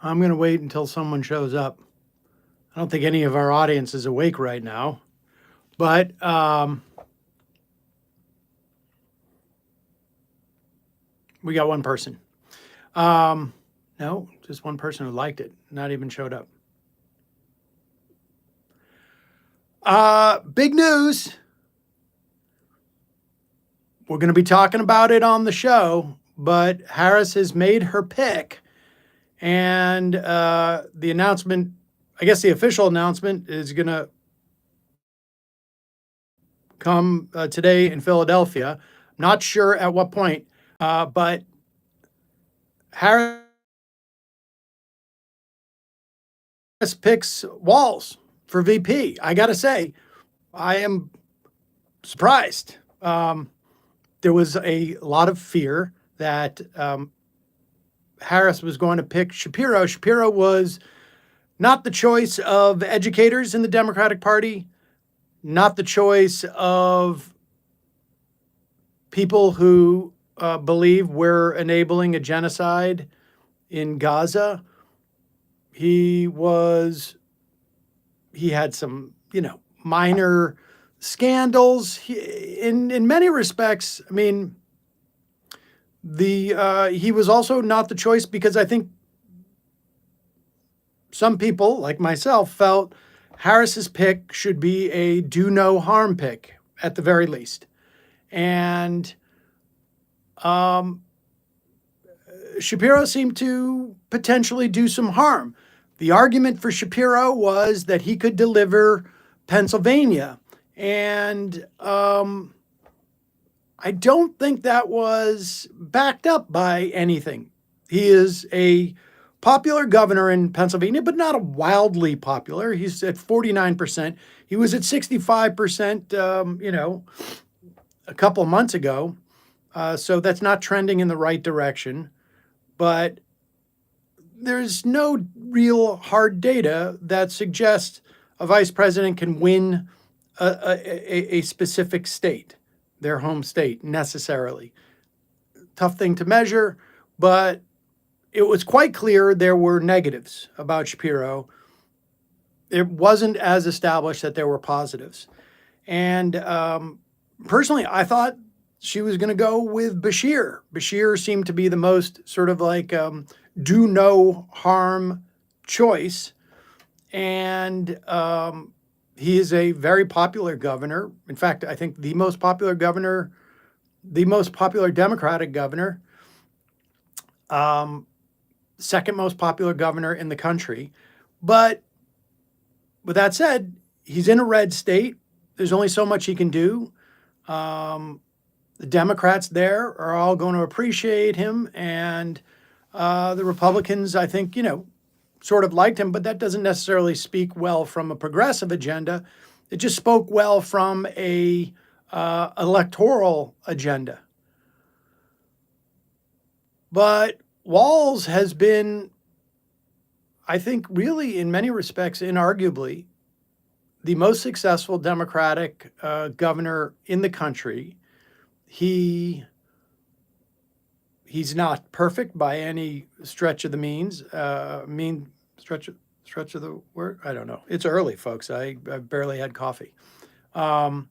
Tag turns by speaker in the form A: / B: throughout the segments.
A: I'm going to wait until someone shows up. I don't think any of our audience is awake right now, but we got one person. No, just one person who liked it, not even showed up. Big news. We're going to be talking about it on the show, but Harris has made her pick. And the announcement, I guess the official announcement, is going to come today in Philadelphia. Not sure at what point, but Harris picks Walz for VP. I got to say, I am surprised. There was a lot of fear that Harris was going to pick Shapiro. Shapiro was not the choice of educators in the Democratic Party, not the choice of people who believe we're enabling a genocide in Gaza. He had some, minor scandals. In many respects, I mean, he was also not the choice because I think some people, like myself, felt Harris's pick should be a do no harm pick at the very least. And Shapiro seemed to potentially do some harm. The argument for Shapiro was that he could deliver Pennsylvania. And I don't think that was backed up by anything. He is a popular governor in Pennsylvania, but not a wildly popular. He's at 49%. He was at 65%, a couple of months ago. So that's not trending in the right direction. But there's no real hard data that suggests a vice president can win a specific state, their home state, necessarily. Tough thing to measure, but it was quite clear there were negatives about Shapiro. It wasn't as established that there were positives. And personally, I thought she was going to go with Bashir. Bashir seemed to be the most sort of like do no harm choice. And he is a very popular governor. In fact, I think the most popular Democratic governor, second most popular governor in the country. But with that said, he's in a red state. There's only so much he can do. The Democrats there are all going to appreciate him, and the Republicans, I think, sort of liked him, but that doesn't necessarily speak well from a progressive agenda. It just spoke well from a electoral agenda. But Walz has been, I think, really in many respects, inarguably, the most successful Democratic governor in the country. He's not perfect by any stretch of the means. Stretch of the word? I don't know. It's early, folks. I barely had coffee. But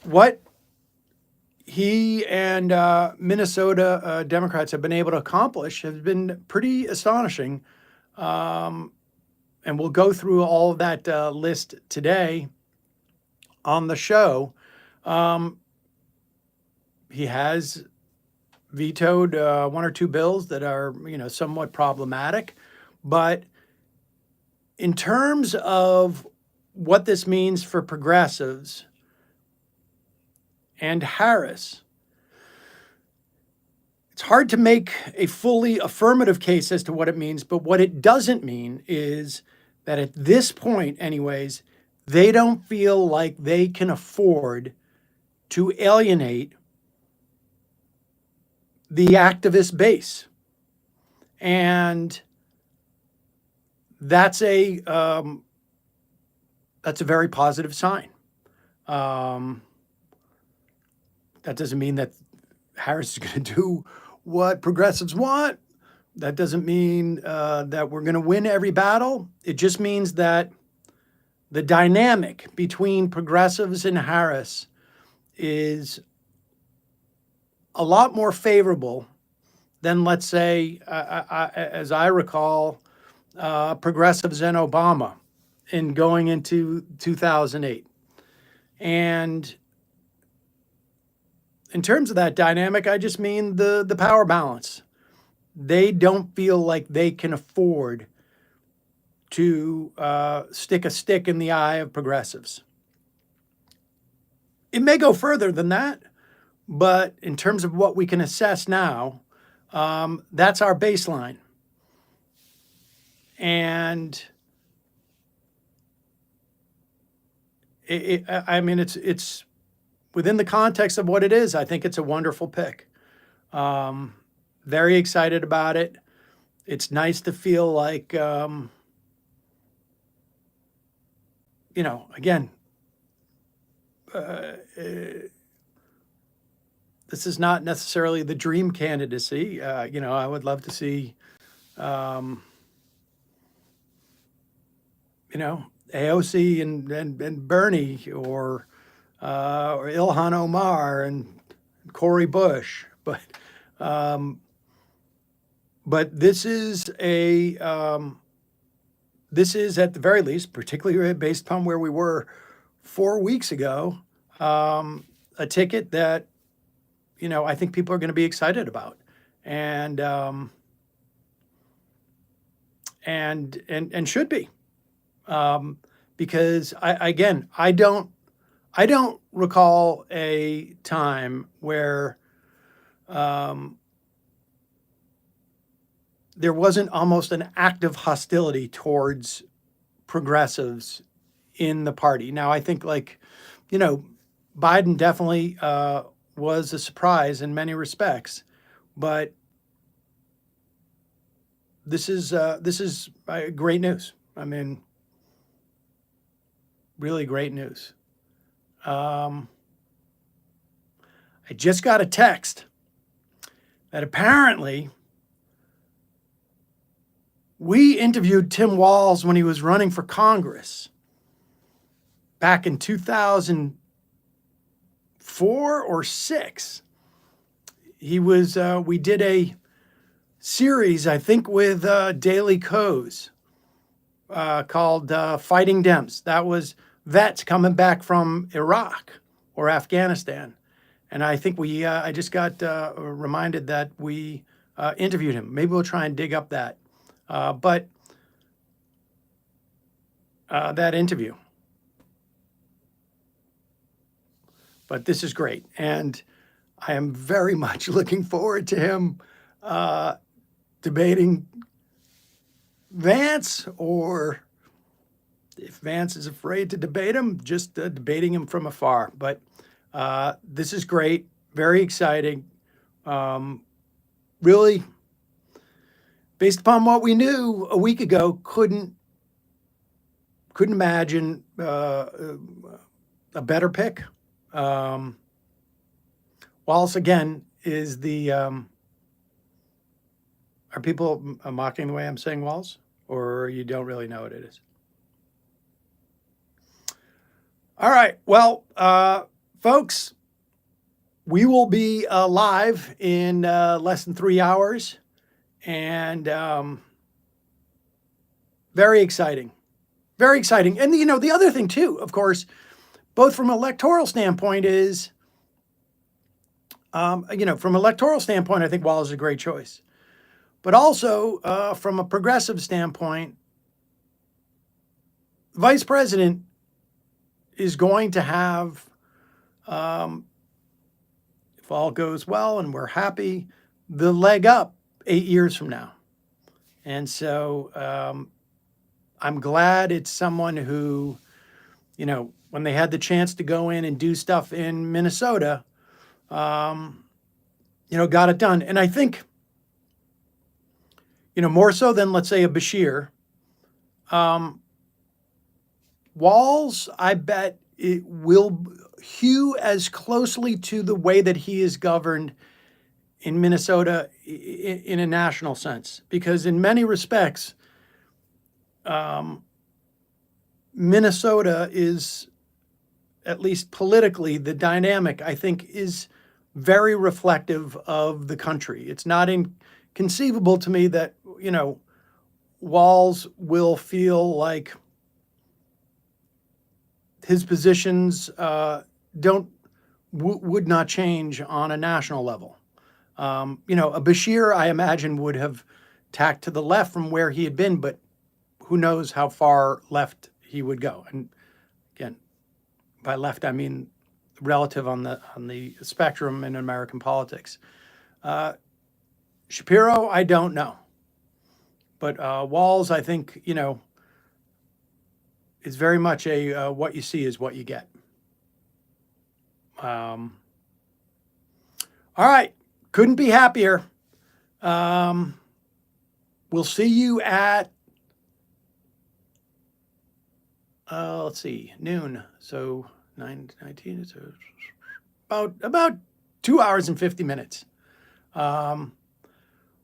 A: what he and Minnesota Democrats have been able to accomplish has been pretty astonishing. And we'll go through all of that list today on the show. He has vetoed one or two bills that are, somewhat problematic. But in terms of what this means for progressives and Harris, it's hard to make a fully affirmative case as to what it means. But what it doesn't mean is that at this point, anyways, they don't feel like they can afford to alienate the activist base. And that's a very positive sign. That doesn't mean that Harris is going to do what progressives want, That doesn't mean that we're going to win every battle. It just means that the dynamic between progressives and Harris is a lot more favorable than, let's say, as I recall, progressives and Obama in going into 2008. And in terms of that dynamic, I just mean the power balance. They don't feel like they can afford to stick a stick in the eye of progressives. It may go further than that, but in terms of what we can assess now, that's our baseline. And I mean, it's within the context of what it is. I think it's a wonderful pick. Very excited about it. It's nice to feel like, again, this is not necessarily the dream candidacy. I would love to see, AOC and Bernie or Ilhan Omar and Cory Bush, but this is this is at the very least, particularly based upon where we were 4 weeks ago, a ticket that I think people are going to be excited about, and should be, because I don't recall a time where there wasn't almost an active hostility towards progressives in the party. Now, I think Biden definitely was a surprise in many respects, but this is great news. I mean, really great news. I just got a text that apparently we interviewed Tim Walz when he was running for Congress back in 2004 or 6. We did a series, I think, with Daily Kos called Fighting Dems. That was vets coming back from Iraq or Afghanistan. And I think I just got reminded that we interviewed him. Maybe we'll try and dig up that. But that interview. But this is great. And I am very much looking forward to him debating Vance, or if Vance is afraid to debate him, just debating him from afar. But this is great. Very exciting. Really, based upon what we knew a week ago, couldn't imagine a better pick. Walz, again, is the... are people mocking the way I'm saying Walz? Or you don't really know what it is? All right. Well, folks, we will be live in less than 3 hours. And very exciting. Very exciting. And, the other thing, too, of course, both from an electoral standpoint is, from an electoral standpoint, I think Walz is a great choice. But also, from a progressive standpoint, the vice president is going to have, if all goes well and we're happy, the leg up 8 years from now. And so I'm glad it's someone who, when they had the chance to go in and do stuff in Minnesota, got it done. And I think, more so than, let's say, a Bashir, Walz, I bet it will hew as closely to the way that he is governed in Minnesota in a national sense, because in many respects, Minnesota is, at least politically, the dynamic, I think, is very reflective of the country. It's not inconceivable to me that, Walz will feel like his positions would not change on a national level. A Bashir, I imagine, would have tacked to the left from where he had been, but who knows how far left he would go. And again, by left, I mean relative on the spectrum in American politics. Shapiro, I don't know. But Walz, I think, is very much a what you see is what you get. All right. Couldn't be happier. We'll see you at, let's see, noon. So 9:19, it's about 2 hours and 50 minutes. But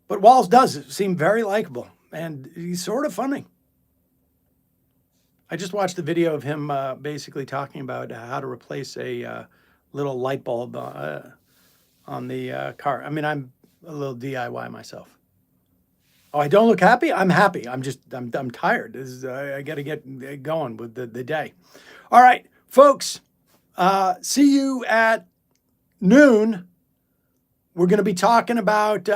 A: Walz does seem very likable, and he's sort of funny. I just watched a video of him basically talking about how to replace a little light bulb on the car. I mean, I'm a little DIY myself. Oh, I don't look happy? I'm happy. I'm tired. I got to get going with the day. All right, folks, see you at noon. We're going to be talking about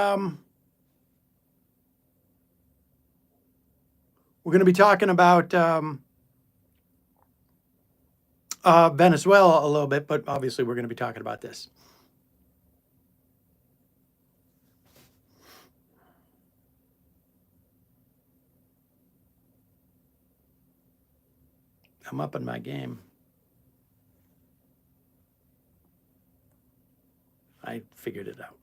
A: Venezuela a little bit, but obviously we're going to be talking about this. I'm up in my game. I figured it out.